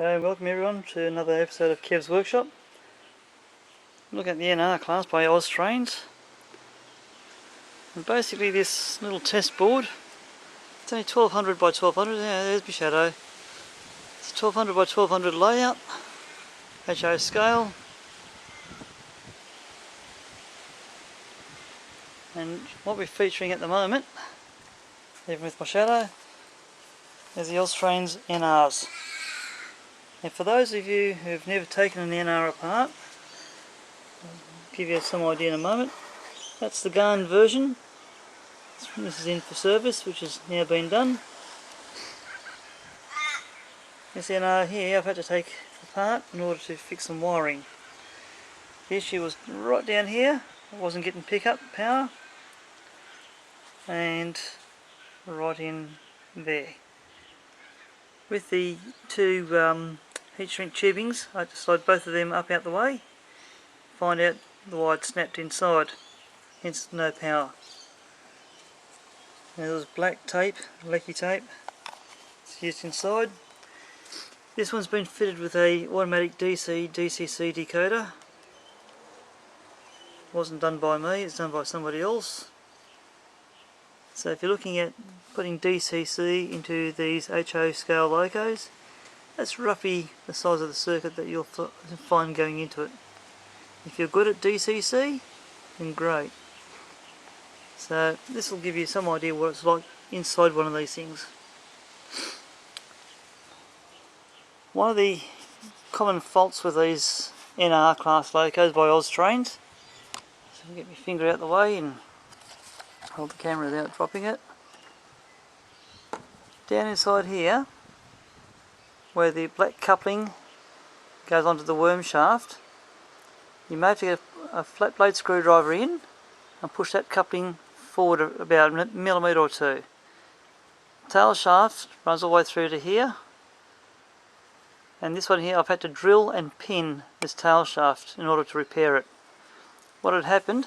So welcome everyone to another episode of Kev's Workshop. Look at the NR class by Austrains. And basically this little test board, it's only 1200 by 1200, yeah, there's my shadow. It's 1200 by 1200 layout, HO scale. And what we're featuring at the moment, even with my shadow, is the Austrains NRs. And for those of you who've never taken an NR apart, I'll give you some idea in a moment. That's the gun version. This is in for service, which has now been done. This NR here I've had to take apart in order to fix some wiring. The issue was right down here, it wasn't getting pickup power, and right in there. With the two heat shrink tubings, I had to slide both of them up out the way, find out the wire had snapped inside, hence no power. Now there's black tape, lecky tape, it's used inside. This one's been fitted with a automatic DC DCC decoder. Wasn't done by me, it's done by somebody else. So if you're looking at putting DCC into these HO scale locos, that's roughly the size of the circuit that you'll find going into it. If you're good at DCC, then great. So this will give you some idea what it's like inside one of these things. One of the common faults with these NR class locos by Austrains, so I'll get my finger out the way and hold the camera without dropping it. Down inside here, where the black coupling goes onto the worm shaft, you may have to get a flat blade screwdriver in and push that coupling forward about a millimetre or two. Tail shaft runs all the way through to here, and this one here I've had to drill and pin this tail shaft in order to repair it. What had happened,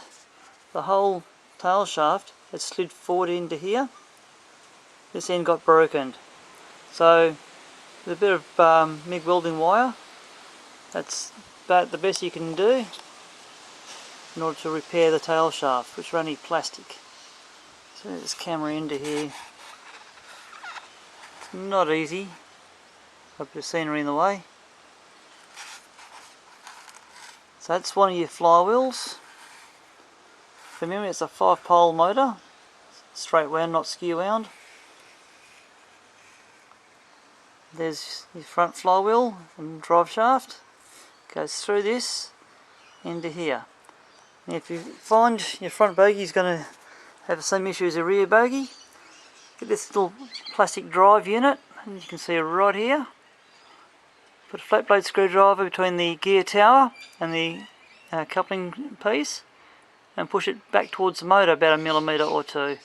the whole tail shaft had slid forward into here, this end got broken. So with a bit of MIG welding wire, that's about the best you can do in order to repair the tail shaft, which are only plastic. So this camera into here, it's not easy, got a bit of scenery in the way. So that's one of your flywheels. Remember, it's a 5-pole motor, straight wound, not skew wound. There's your front flywheel and drive shaft, goes through this into here. Now if you find your front bogie is going to have the same issue as the rear bogie, get this little plastic drive unit, and you can see it right here. Put a flat blade screwdriver between the gear tower and the coupling piece, and push it back towards the motor about a millimetre or two.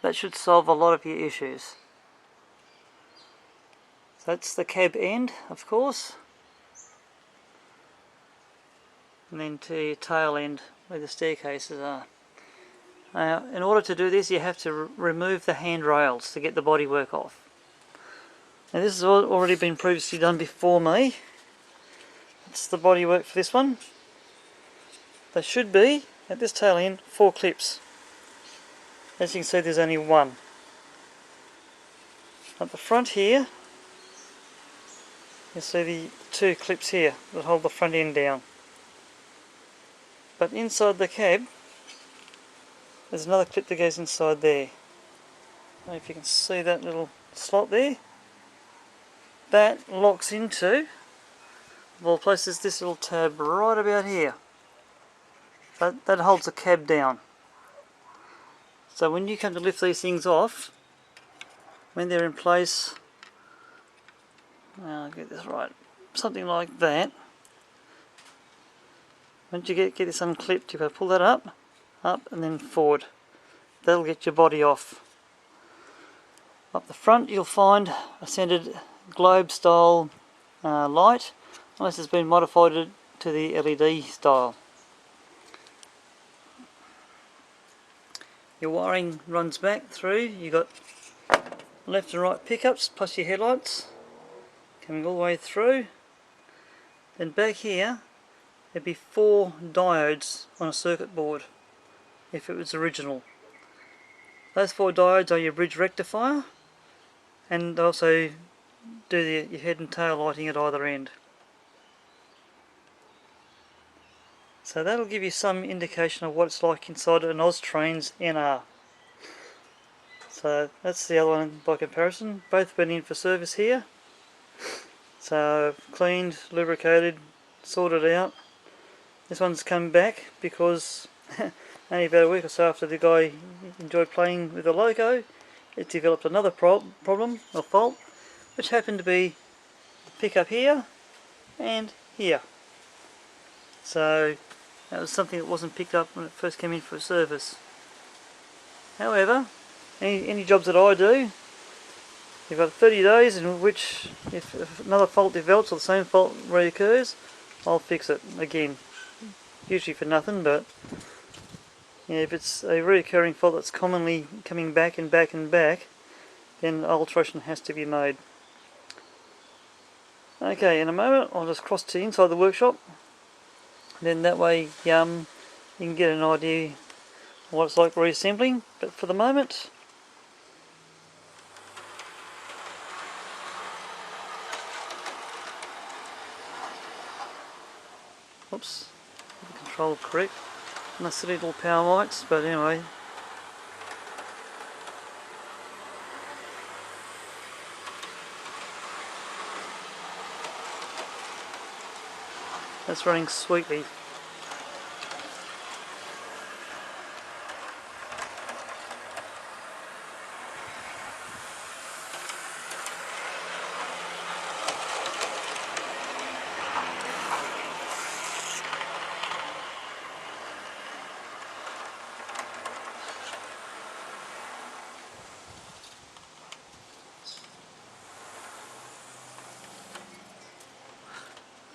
That should solve a lot of your issues. So that's the cab end, of course, and then to your tail end where the staircases are. In order to do this, you have to remove the handrails to get the bodywork off. Now this has already been previously done before me. That's the bodywork for this one. There should be, at this tail end, 4 clips. As you can see, there's only one. At the front here, you'll see the 2 clips here that hold the front end down. But inside the cab, there's another clip that goes inside there. I don't know if you can see that little slot there. That locks into, of all places, this little tab right about here. That holds the cab down. So when you come to lift these things off, when they're in place, I'll get this right, something like that. Once you get this unclipped, you can pull that up, and then forward. That'll get your body off. Up the front you'll find a centered globe style light, unless it's been modified to the LED style. Your wiring runs back through, you've got left and right pickups plus your headlights coming all the way through. Then back here there'd be 4 diodes on a circuit board if it was original. Those 4 diodes are your bridge rectifier, and also do your head and tail lighting at either end. So that'll give you some indication of what it's like inside an Austrains NR. So that's the other one by comparison. Both went in for service here. So cleaned, lubricated, sorted out. This one's come back because only about a week or so after the guy enjoyed playing with the loco, it developed another problem or fault, which happened to be the pickup here and here. So that was something that wasn't picked up when it first came in for service. However, any jobs that I do, you've got 30 days in which if another fault develops or the same fault reoccurs, I'll fix it again. Usually for nothing, but yeah, if it's a reoccurring fault that's commonly coming back and back and back, then alteration has to be made. Okay, in a moment I'll just cross to inside the workshop. Then that way you can get an idea of what it's like reassembling. But for the moment, oops, the control correct. Nice silly little power mics, but anyway. That's running sweetly.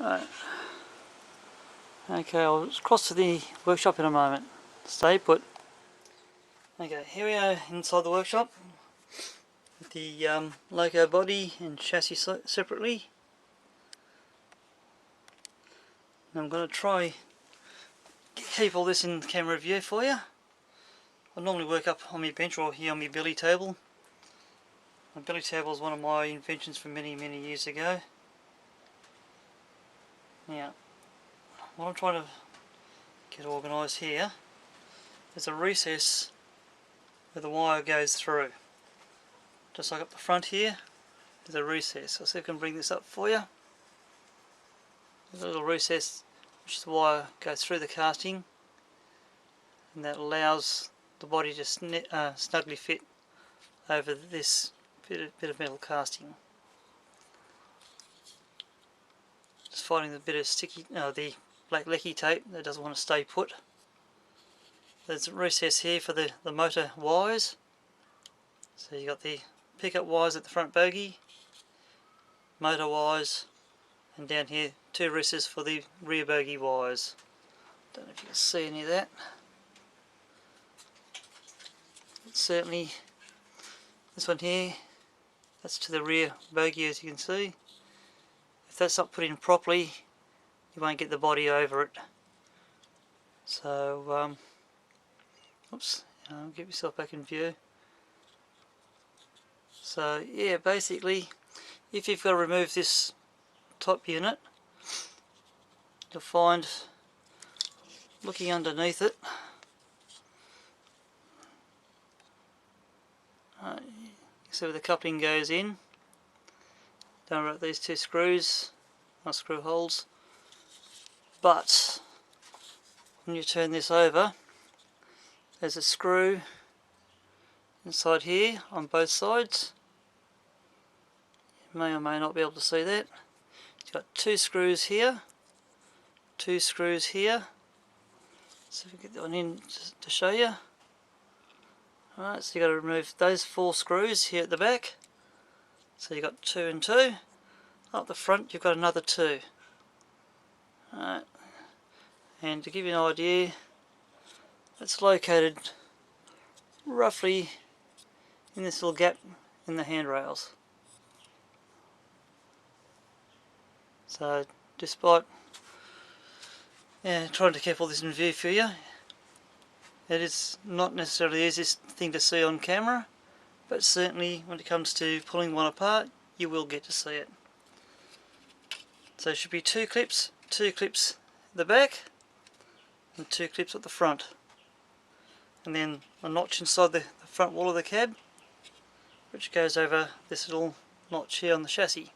Right. Okay, I'll just cross to the workshop in a moment. Stay put. Okay, here we are inside the workshop with the loco body and chassis separately. And I'm going to try keep all this in camera view for you. I normally work up on my bench or here on my billy table. My billy table is one of my inventions from many years ago. Now, what I'm trying to get organised here is a recess where the wire goes through. Just like up the front here, there's a recess. I'll see if I can bring this up for you. There's a little recess which the wire goes through the casting, and that allows the body to snugly fit over this bit of metal casting. Just finding the bit of the black lecky tape that doesn't want to stay put. There's a recess here for the motor wires. So you've got the pickup wires at the front bogie, motor wires, and down here 2 recesses for the rear bogie wires. Don't know if you can see any of that. But certainly this one here, that's to the rear bogie, as you can see. If that's not put in properly, you won't get the body over it. So, oops, get yourself back in view. So yeah, basically, if you've got to remove this top unit, you'll find, looking underneath it, you see where the coupling goes in. Don't worry about these 2 screws, not screw holes. But when you turn this over, there's a screw inside here on both sides. You may or may not be able to see that. You've got 2 screws here, 2 screws here. So if we get that one in to show you. Alright, so you've got to remove those 4 screws here at the back. So you've got 2 and 2. Up the front you've got another 2. Alright, and to give you an idea, it's located roughly in this little gap in the handrails. So despite trying to keep all this in view for you, it is not necessarily the easiest thing to see on camera, but certainly when it comes to pulling one apart, you will get to see it. So there should be two clips at the back and two clips at the front, and then a notch inside the front wall of the cab, which goes over this little notch here on the chassis.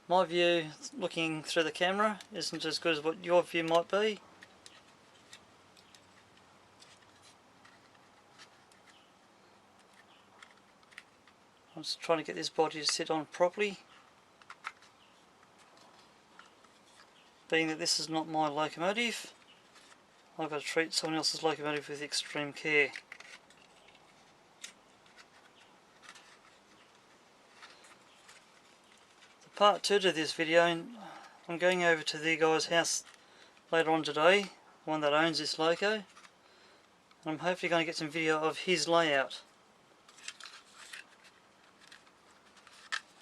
My view looking through the camera isn't as good as what your view might be. I'm just trying to get this body to sit on properly, being that this is not my locomotive. I've got to treat someone else's locomotive with extreme care. The part 2 to this video, I'm going over to the guy's house later on today, the one that owns this loco, and I'm hopefully going to get some video of his layout.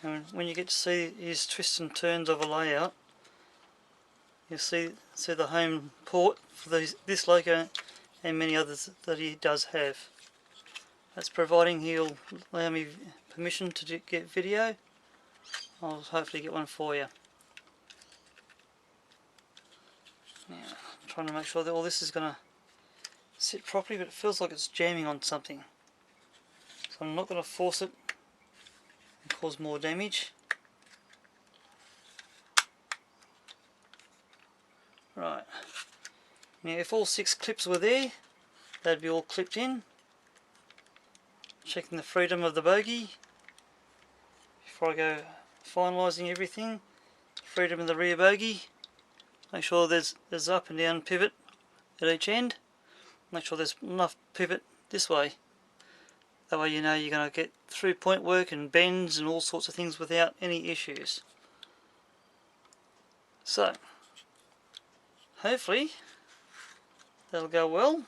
And when you get to see his twists and turns of a layout, you'll see the home port for this loco and many others that he does have. That's providing he'll allow me permission to get video. I'll hopefully get one for you. Now, I'm trying to make sure that all this is going to sit properly, but it feels like it's jamming on something. So I'm not going to force it and cause more damage. Right. Now if all 6 clips were there, they'd be all clipped in. Checking the freedom of the bogie before I go finalising everything. Freedom of the rear bogie. Make sure there's up and down pivot at each end. Make sure there's enough pivot this way. That way you know you're going to get through point work and bends and all sorts of things without any issues. So, hopefully that'll go well.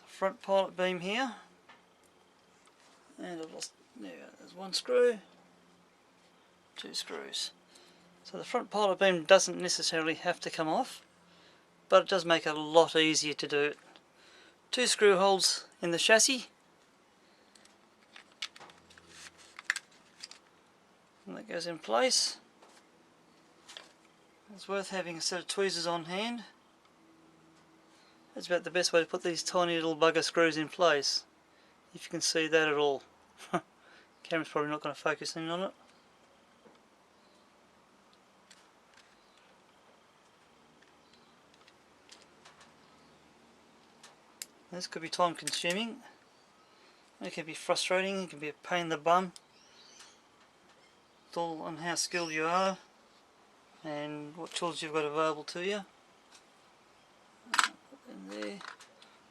Front pilot beam here, and I've lost, there's one screw, 2 screws. So the front pilot beam doesn't necessarily have to come off, but it does make it a lot easier to do it. 2 screw holes in the chassis, and that goes in place. It's worth having a set of tweezers on hand. That's about the best way to put these tiny little bugger screws in place, if you can see that at all. Camera's probably not going to focus in on it. This could be time consuming. It can be frustrating, it can be a pain in the bum. It's all on how skilled you are and what tools you've got available to you. In there.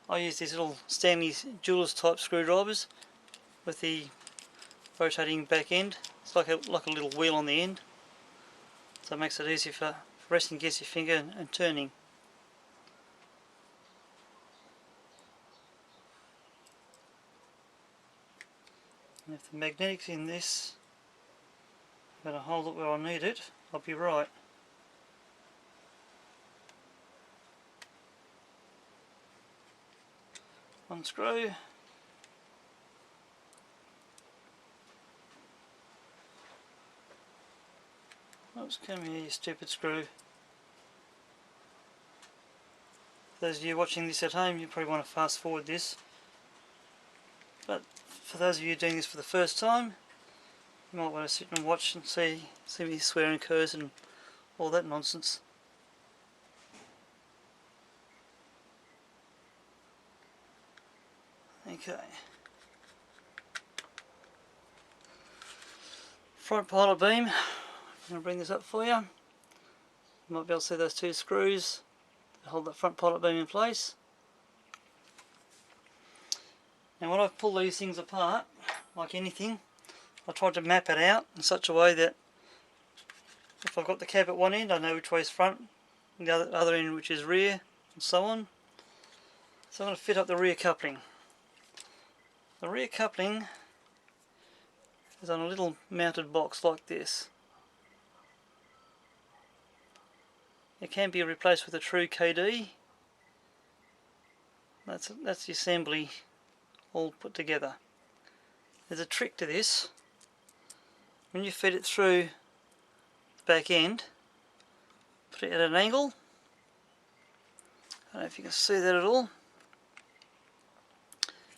I use these little Stanley jeweler's type screwdrivers with the rotating back end. It's like a little wheel on the end, so it makes it easy for resting against your finger and turning. And if the magnetic's in this, I'm going to hold it where I need it, I'll be right. One screw. Oops, come here, you stupid screw. For those of you watching this at home, you probably want to fast forward this. But for those of you doing this for the first time, you might want to sit and watch and see me swear and curse and all that nonsense. Okay. Front pilot beam. I'm going to bring this up for you. You might be able to see those 2 screws that hold that front pilot beam in place. Now when I pull these things apart, like anything, I try to map it out in such a way that if I've got the cab at one end, I know which way is front, and the other end which is rear, and so on. So I'm going to fit up the rear coupling. The rear coupling is on a little mounted box like this. It can be replaced with a true KD. That's the assembly all put together. There's a trick to this. When you feed it through the back end, put it at an angle. I don't know if you can see that at all.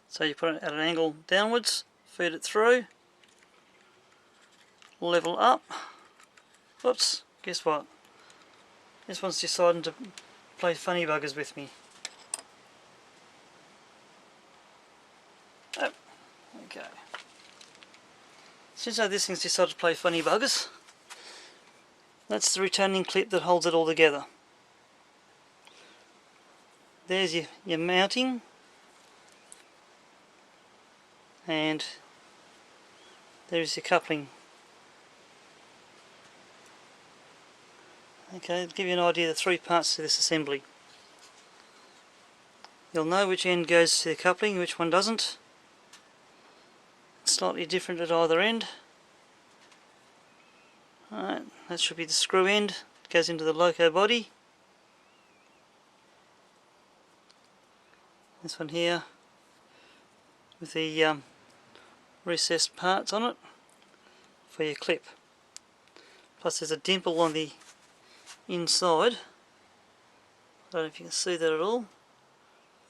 So you put it at an angle downwards, feed it through, level up. Whoops, guess what? This one's deciding to play funny buggers with me. Oh, okay. Since this thing's decided to play funny buggers, that's the retaining clip that holds it all together. There's your mounting, and there's your coupling. Okay, to give you an idea of the three parts to this assembly. You'll know which end goes to the coupling, which one doesn't. It's slightly different at either end. Alright, that should be the screw end. It goes into the loco body. This one here with the recessed parts on it for your clip. Plus there's a dimple on the inside. I don't know if you can see that at all.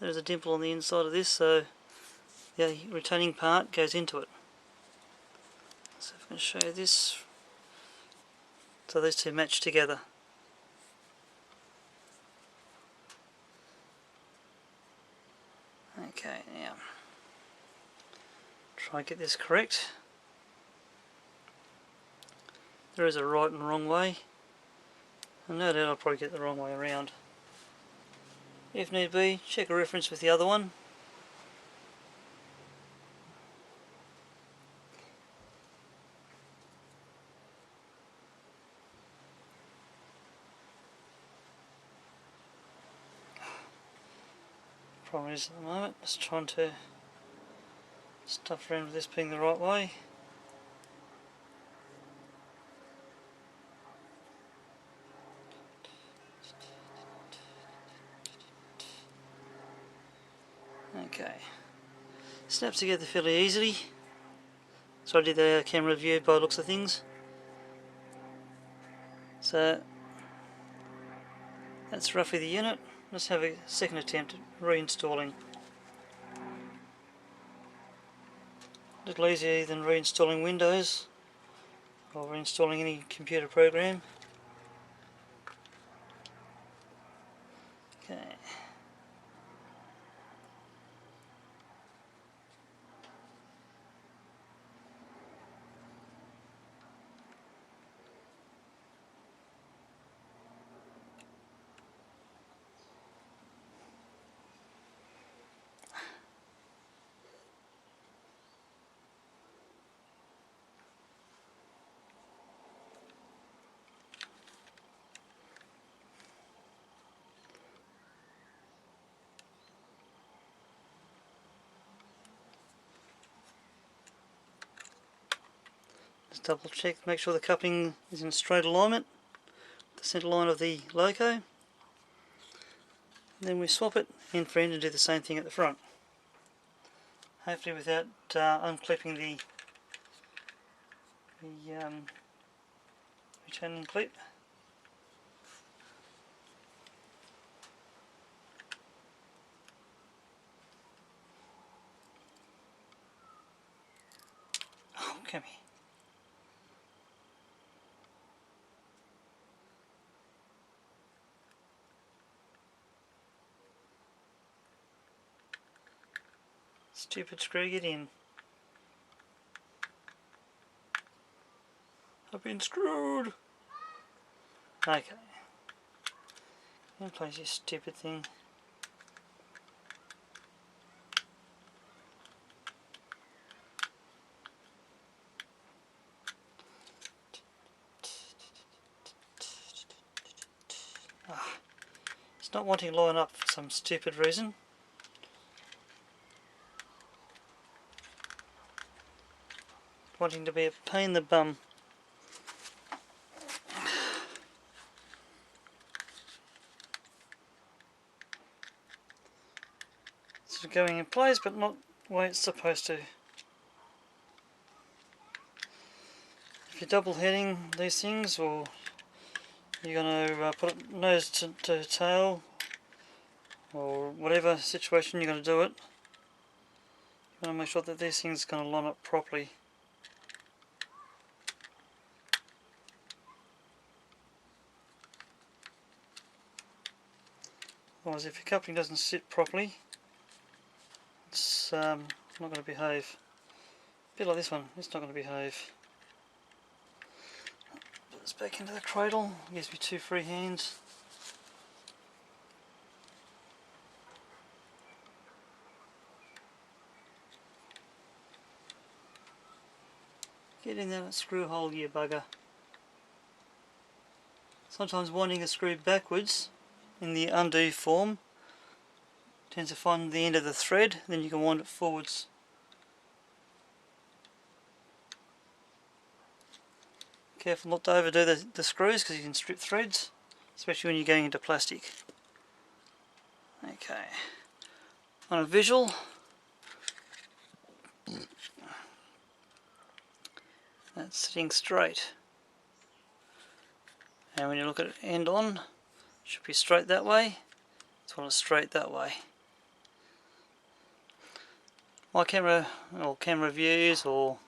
There's a dimple on the inside of this, so the retaining part goes into it. So if I can show you this, so these two match together. Okay, now try and get this correct. There is a right and wrong way, and no doubt I'll probably get the wrong way around. If need be, check a reference with the other one. Problem is at the moment, just trying to stuff around with this being the right way. Okay, snaps together fairly easily. So I did the camera view by the looks of things. So that's roughly the unit. Let's have a second attempt at reinstalling. A little easier than reinstalling Windows or reinstalling any computer program. Okay. Just double check, make sure the coupling is in straight alignment, the centre line of the loco. Then we swap it end for end and do the same thing at the front. Hopefully without unclipping the retaining clip. Oh, come here. Stupid screw, get in. I've been screwed. Okay. In place, you stupid thing. Ah, it's not wanting to line up for some stupid reason. wanting to be a pain in the bum. It's going in place, but not the way it's supposed to. If you're double heading these things, or you're going to put it nose to tail, or whatever situation you're going to do it, you want to make sure that these things are going to line up properly. Otherwise, if your coupling doesn't sit properly, it's not going to behave. A bit like this one, it's not going to behave. Put this back into the cradle, gives me 2 free hands. Get in there and screw hole, you bugger. Sometimes winding a screw backwards in the undo form tends to find the end of the thread, then you can wind it forwards. Careful not to overdo the screws because you can strip threads, especially when you're going into plastic. Okay, on a visual, that's sitting straight, and when you look at it end on, it should be straight that way. It's one straight that way. My camera or camera views or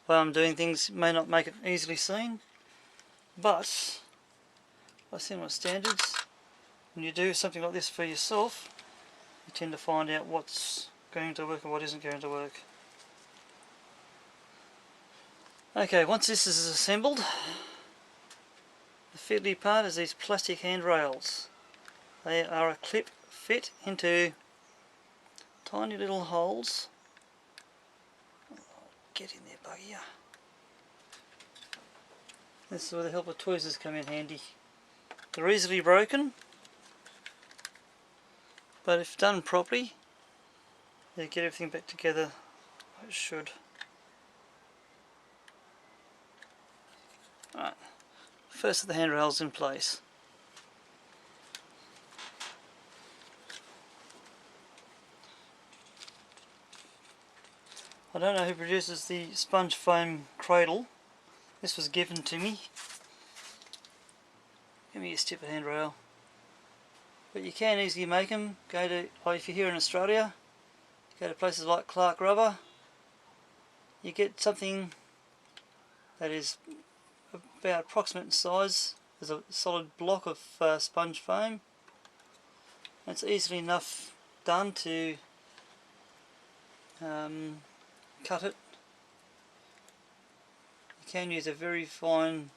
the way I'm doing things may not make it easily seen, but by similar standards, when you do something like this for yourself, you tend to find out what's going to work and what isn't going to work. Okay, once this is assembled, the fiddly part is these plastic handrails. They are a clip fit into tiny little holes. Get in there, buggy. This is where the helper tweezers come in handy. They're easily broken, but if done properly, they get everything back together like it should. Alright, first of the handrails in place. I don't know who produces the sponge foam cradle. This was given to me. Give me a stupid handrail. But you can easily make them. Go to, like if you're here in Australia, go to places like Clark Rubber. You get something that is about approximate in size. There's a solid block of sponge foam. It's easily enough done to cut it. You can use a very fine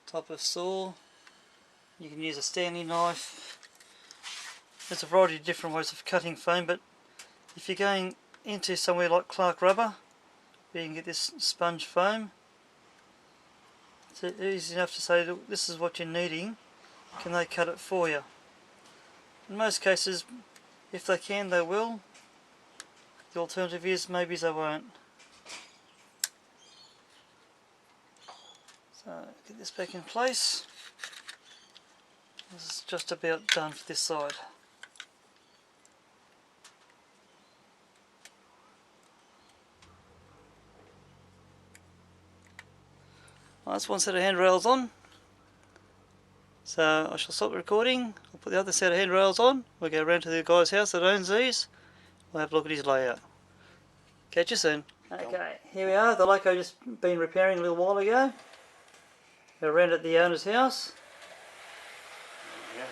type of saw. You can use a Stanley knife. There's a variety of different ways of cutting foam, but if you're going into somewhere like Clark Rubber, where you can get this sponge foam, it's easy enough to say, look, this is what you're needing, can they cut it for you? In most cases, if they can, they will. The alternative is maybe they won't. So get this back in place. This is just about done for this side. Well, that's one set of handrails on. So I shall stop the recording. I'll put the other set of handrails on. We'll go around to the guy's house that owns these. We'll have a look at his layout. Catch you soon. Okay, here we are. The loco just been repairing a little while ago. We're around at the owner's house. Yeah.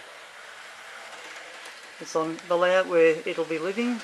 It's on the layout where it'll be living.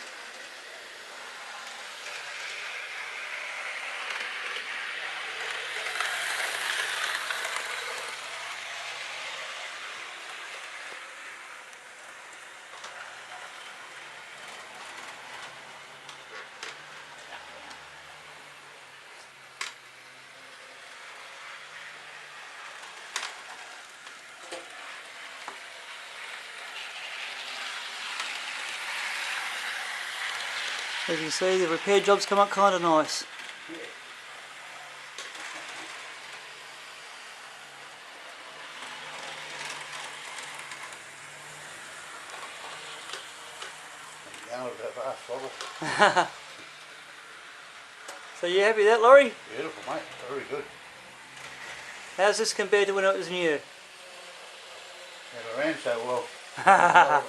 As you can see, the repair job's come up kind of nice. Yeah. going a bit fast, probably. So you happy with that, Laurie? Beautiful, mate. Very good. How's this compared to when it was new? Never ran so well.